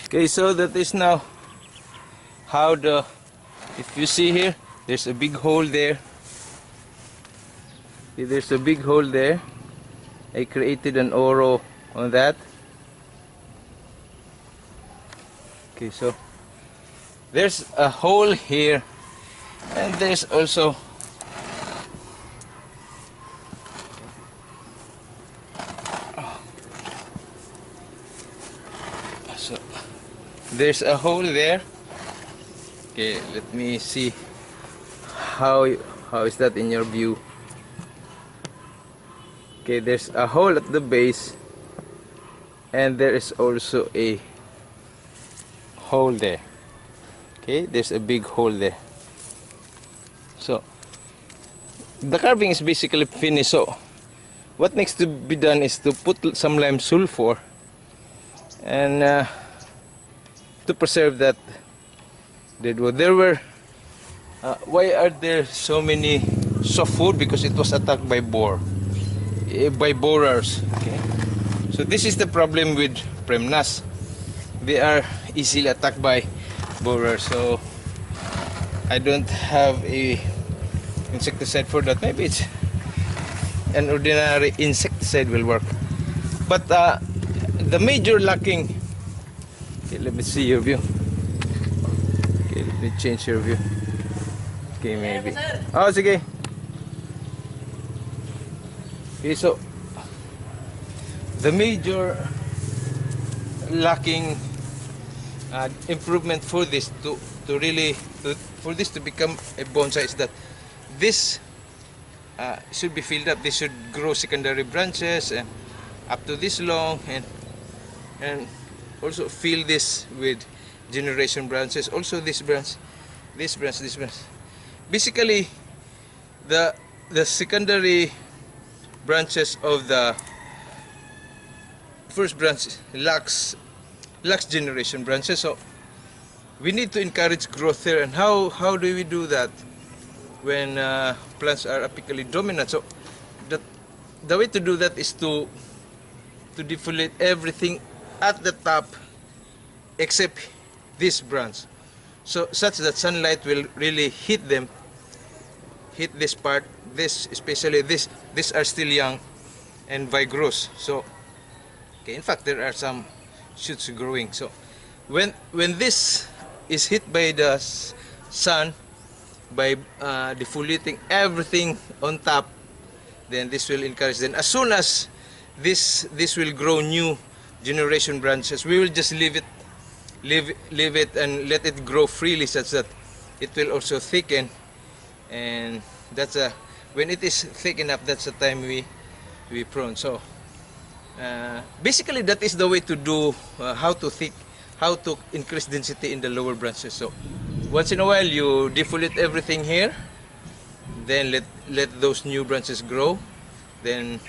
Okay, so that is now how if you see here, there's a big hole there. See, there's a big hole there. I created an oro on that. Okay, so there's a hole here, and there's also so there's a hole there. Okay, let me see how is that in your view. Okay, there's a hole at the base, and there is also a hole there. Okay, there's a big hole there. So the carving is basically finished. So what needs to be done is to put some lime sulfur and to preserve that dead wood. There were why are there so many softwood? Because it was attacked by by borers. Okay, so this is the problem with Premnas. They are easily attacked by borers. So I don't have a insecticide for that. Maybe it's an ordinary insecticide will work. But the major lacking. Okay, let me see your view. Okay, let me change your view. Okay, maybe. Oh, sige. Okay, so the major lacking improvement for this for this to become a bonsai is that this should be filled up. This should grow secondary branches and up to this long, and also fill this with generation branches. Also this branch, this branch, this branch. Basically, the secondary branches of the first branch lacks generation branches. So we need to encourage growth there. And how do we do that when plants are apically dominant? So the way to do that is to defoliate everything at the top except this branch, so such that sunlight will really hit this part, this especially these are still young and vigorous. So okay, in fact there are some shoots growing. So when this is hit by the sun, by defoliating everything on top, then this will encourage. Then as soon as this will grow new generation branches, we will just leave it and let it grow freely, such that it will also thicken. And that's when it is thick enough, that's the time we prune. So basically that is the way to do how to increase density in the lower branches. So once in a while you defoliate everything here, then let those new branches grow. Then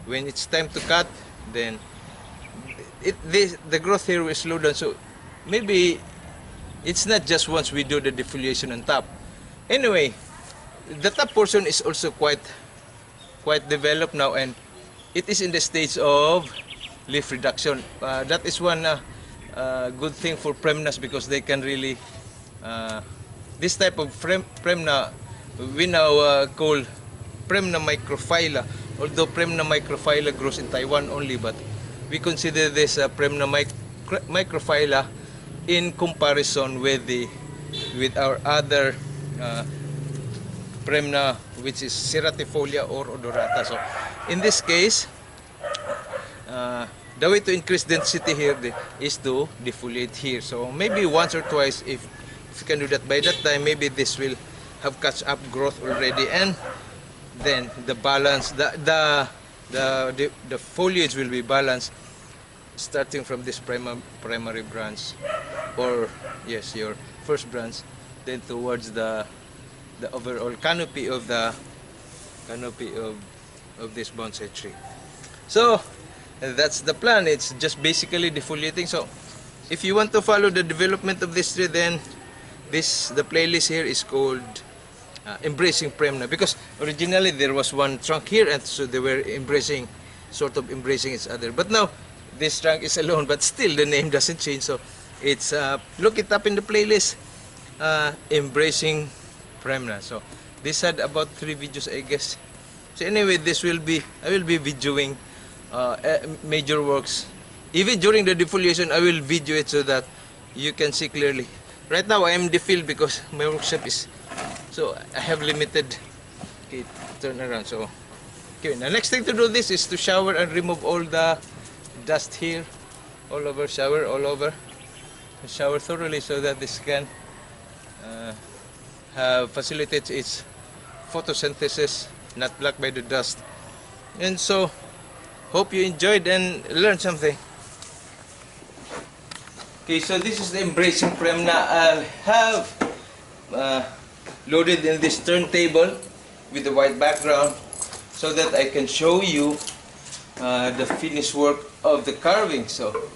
when it's time to cut, then the growth here will slow down. So maybe it's not just once we do the defoliation on top. Anyway, the top portion is also quite developed now, and it is in the stage of leaf reduction. That is one good thing for Premnas, because they can really this type of Premna we now call Premna microphylla. Although Premna microphylla grows in Taiwan only, but we consider this Premna microphylla in comparison with our other Premna, which is ceratifolia or odorata. So in this case, the way to increase density here is to defoliate here. So maybe once or twice, if you can do that. By that time, maybe this will have catch up growth already, and then the balance, the foliage will be balanced, starting from this primary branch, or yes, your first branch, then towards the overall canopy of this bonsai tree. So that's the plan. It's just basically defoliating. So if you want to follow the development of this tree, then the playlist here is called Embracing Premna, because originally there was one trunk here, and so they were sort of embracing each other. But now this trunk is alone, but still the name doesn't change. So It's look it up in the playlist, embracing Premna. So this had about 3 videos, I guess. So anyway, this will be, I will be videoing major works. Even during the defoliation, I will video it so that you can see clearly. Right now, I am defilled because my workshop is, so I have limited. Okay, turn around. So okay, the next thing to do this is to shower and remove all the dust here, all over, shower all over, shower thoroughly so that this can facilitate its photosynthesis, not blocked by the dust. And so, hope you enjoyed and learned something. Okay, so this is the embracing Premna. I have loaded in this turntable with the white background so that I can show you the finished work of the carving. So,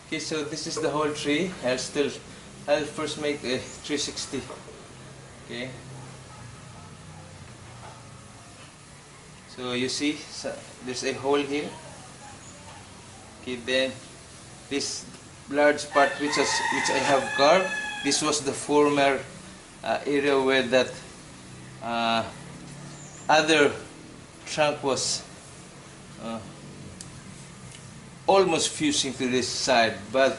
okay, so this is the whole tree. I'll first make a 360. Okay. So you see, there's a hole here. Okay, then this large part which I have carved, this was the former area where that other trunk was almost fusing to this side, but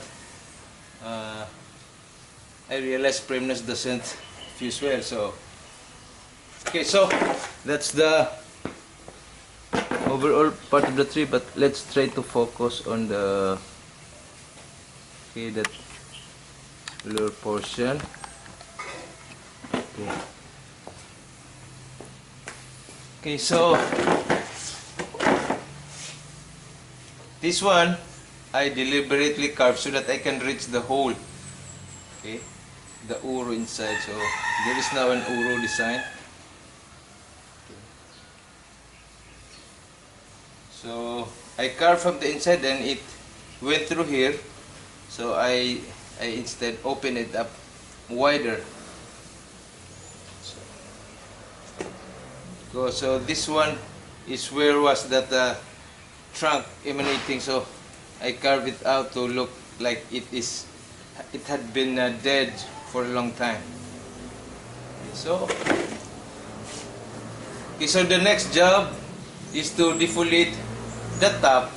I realized Premnas doesn't fuse well. So okay, so that's the overall part of the tree, but let's try to focus on the that lower portion. Okay. Okay, so this one I deliberately carved so that I can reach the hole. Okay, the uro inside. So there is now an uro design. So I carved from the inside and it went through here. So I instead open it up wider. So this one is where was that trunk emanating. So I carved it out to look like it had been dead for a long time. So the next job is to defoliate the top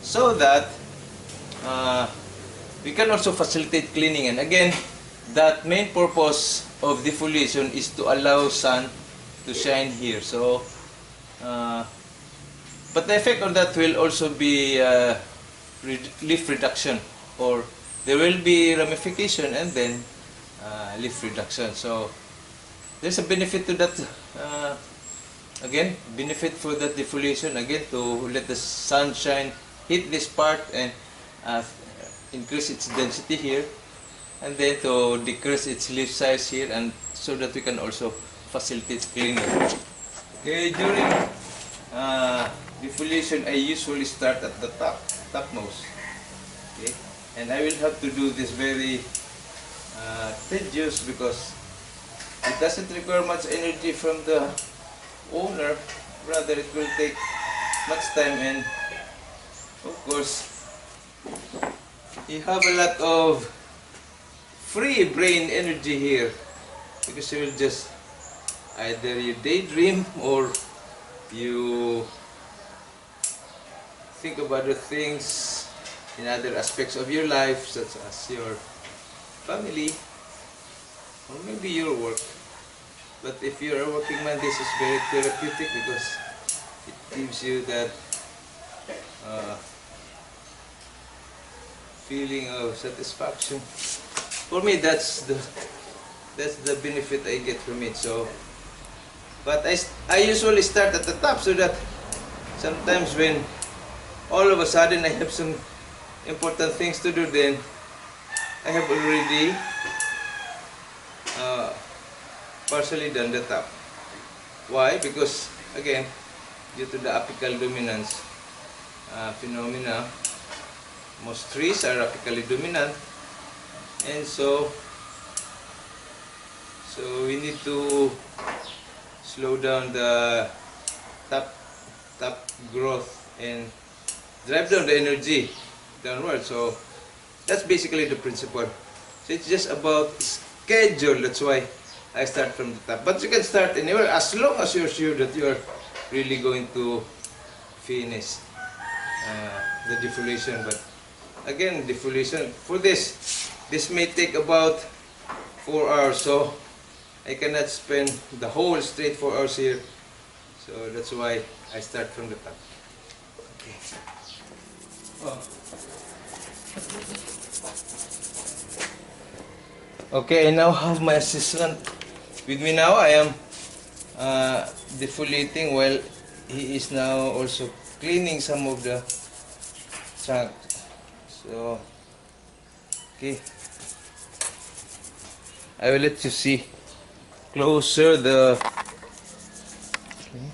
so that we can also facilitate cleaning. And again, that main purpose of defoliation is to allow sun to shine here. So but the effect on that will also be leaf reduction, or there will be ramification and then leaf reduction. So there's a benefit to that. Again, benefit for that defoliation, again, to let the sunshine hit this part and increase its density here, and then to decrease its leaf size here, and so that we can also facilitate cleaning. Okay, during defoliation, I usually start at the topmost. Okay, and I will have to do this very tedious because it doesn't require much energy from the owner, rather it will take much time, and of course you have a lot of free brain energy here because you will just either you daydream or you think about the things in other aspects of your life, such as your family or maybe your work. But if you're a working man, this is very therapeutic because it gives you that feeling of satisfaction. For me, that's the benefit I get from it. So, but I usually start at the top so that sometimes when all of a sudden I have some important things to do, then I have already partially done the top. Why? Because again, due to the apical dominance phenomena, most trees are apically dominant, and so we need to slow down the top growth and drive down the energy downward. So That's basically the principle. So it's just about schedule. That's why I start from the top. But you can start anywhere as long as you're sure that you're really going to finish the defoliation. But again, defoliation for this may take about 4 hours. So I cannot spend the whole straight 4 hours here. So that's why I start from the top. Okay. Oh. Okay, I now have my assistant with me now. I am defoliating while he is now also cleaning some of the trunk. So, okay. I will let you see closer the... Okay.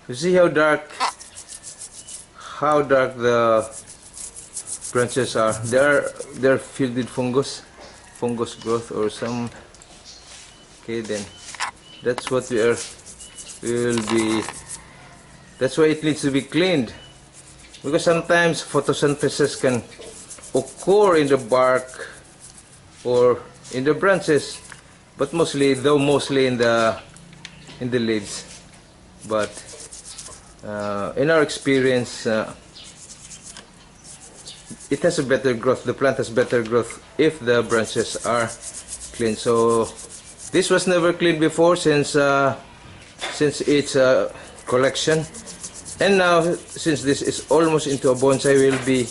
You see how dark the branches are. They're filled with fungus growth or some. Okay, then that's what that's why it needs to be cleaned, because sometimes photosynthesis can occur in the bark or in the branches, but mostly in the leaves. But in our experience, it has a better growth. The plant has better growth if the branches are clean. So this was never cleaned before since it's a collection, and now since this is almost into a bonsai, we'll be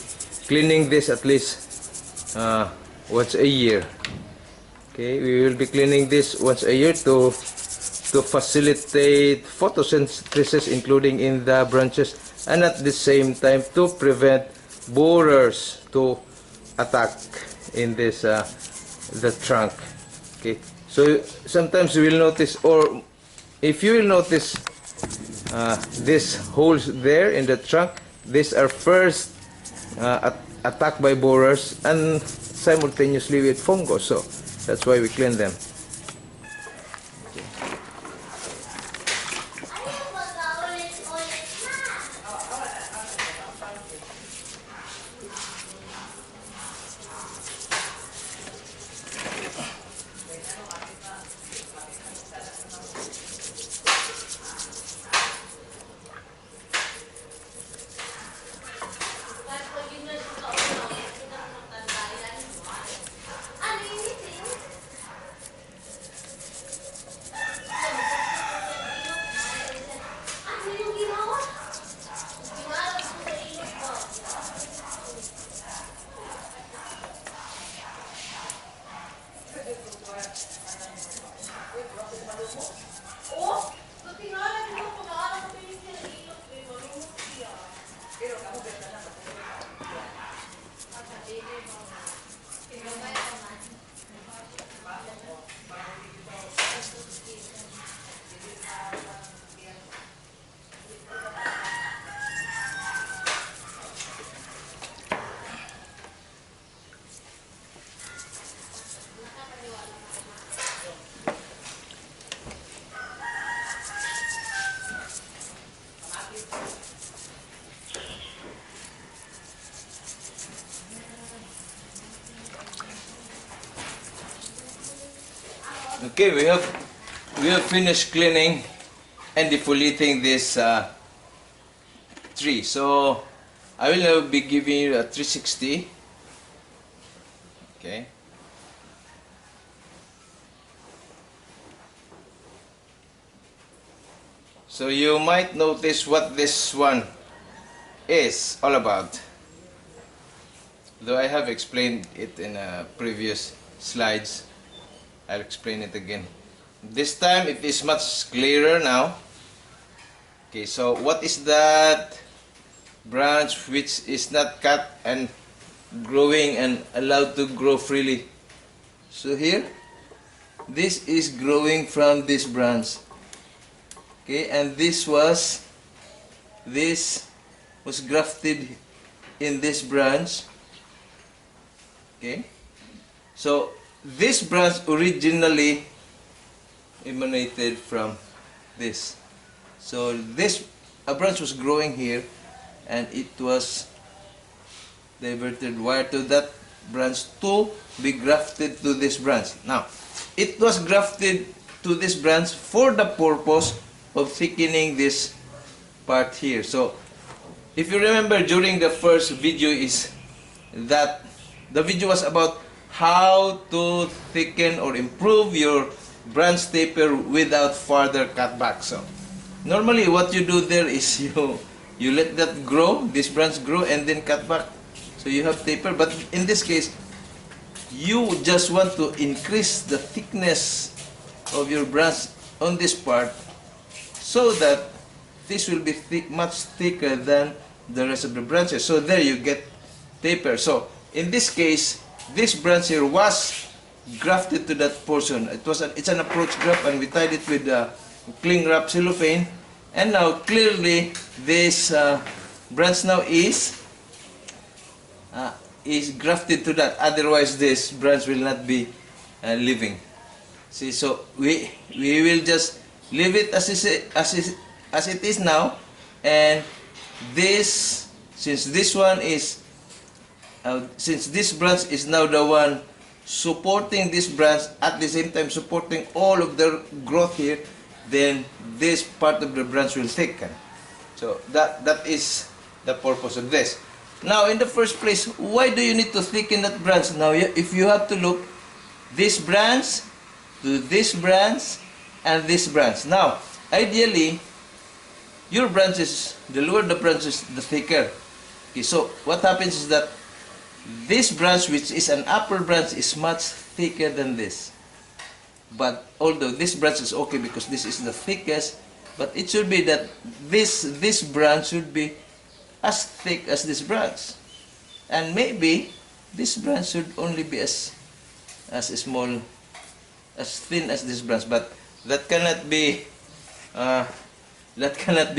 cleaning this at least once a year. Okay, we will be cleaning this once a year to facilitate photosynthesis, including in the branches, and at the same time to prevent borers to attack in this the trunk. Okay, so sometimes you will notice, or if you will notice, these holes there in the trunk, these are first attacked by borers and simultaneously with fungus. So that's why we clean them. Okay, we have finished cleaning and defoliating this tree. So I will now be giving you a 360. Okay. So you might notice what this one is all about, though I have explained it in previous slides. I'll explain it again. This time it is much clearer now. Okay, so what is that branch which is not cut and growing and allowed to grow freely? So here, this is growing from this branch. Okay, and this was grafted in this branch. Okay, so this branch originally emanated from this. So this branch was growing here, and it was diverted wire to that branch to be grafted to this branch. Now, it was grafted to this branch for the purpose of thickening this part here. So, if you remember during the first video is that the video was about how to thicken or improve your branch taper without further cutback. So, normally what you do there is you let that grow, this branch grow, and then cut back. So you have taper, but in this case, you just want to increase the thickness of your branch on this part so that this will be much thicker than the rest of the branches. So there you get taper. So in this case, this branch here was grafted to that portion. It's an approach graft, and we tied it with cling wrap cellophane. And now clearly this branch now is grafted to that. Otherwise, this branch will not be living. See, so we will just leave it as it is now, and this, since this branch is now the one supporting this branch, at the same time supporting all of the growth here, then this part of the branch will thicken. So that is the purpose of this. Now, in the first place, why do you need to thicken that branch? Now, if you have to look, this branch to this branch and this branch. Now, ideally, your branches, the lower the branches, the thicker. Okay, so what happens is that this branch, which is an upper branch, is much thicker than this. But although this branch is okay because this is the thickest, but it should be that this branch should be as thick as this branch, and maybe this branch should only be as small, as thin as this branch. But that cannot be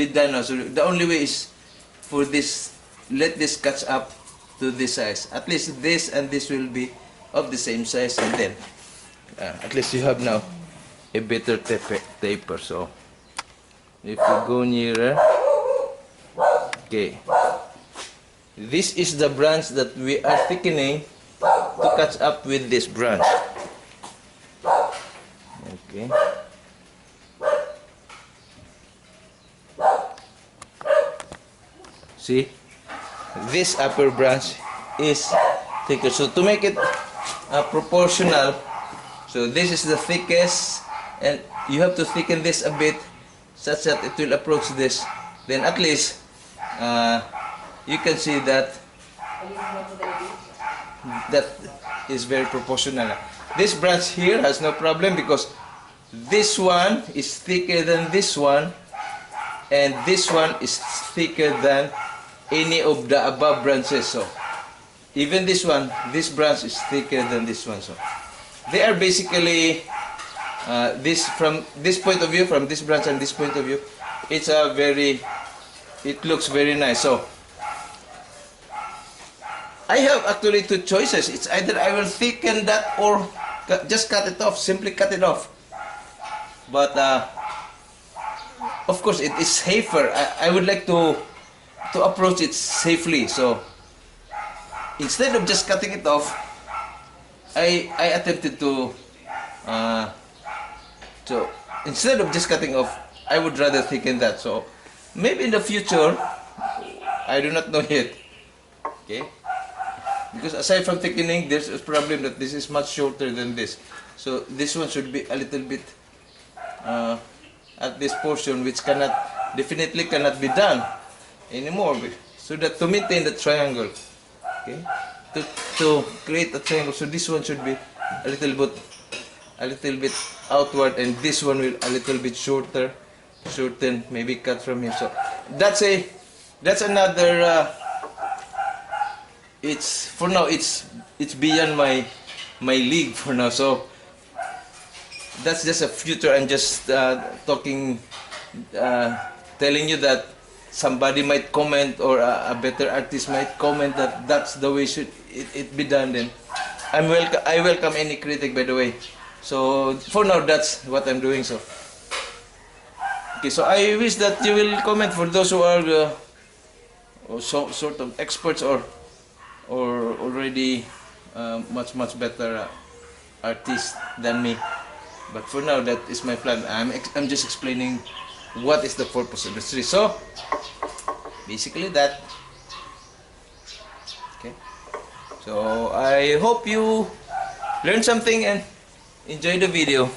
done now. So the only way is for this, let this catch up to this size. At least this and this will be of the same size, and then at least you have now a better taper. So if you go nearer, okay, this is the branch that we are thickening to catch up with this branch. Okay. See, this upper branch is thicker. So to make it proportional, so this is the thickest, and you have to thicken this a bit such that it will approach this. Then at least you can see that is very proportional. This branch here has no problem because this one is thicker than this one, and this one is thicker than any of the above branches. So even this one, this branch is thicker than this one. So they are basically from this point of view, from this branch and this point of view, it looks very nice. So I have actually two choices. It's either I will thicken that or just cut it off, simply cut it off. But of course it is safer. I would like to approach it safely. So instead of just cutting it off, I attempted to so instead of just cutting off, I would rather thicken that. So maybe in the future, I do not know yet. Okay, because aside from thickening, there's a problem that this is much shorter than this. So this one should be a little bit at this portion, which definitely cannot be done anymore. So that to maintain the triangle, okay, to create a triangle, so this one should be a little bit outward, and this one will a little bit shorten, maybe cut from here. So that's another. It's for now. It's beyond my league for now. So that's just a future. I'm just talking, telling you that somebody might comment, or a better artist might comment that that's the way should it be done. Then I welcome any critic, by the way. So for now, that's what I'm doing. So okay, so I wish that you will comment for those who are or so sort of experts or already much better artists than me. But for now, that is my plan. I'm just explaining what is the purpose of the tree. So basically that. Okay. So I hope you learned something and enjoy the video.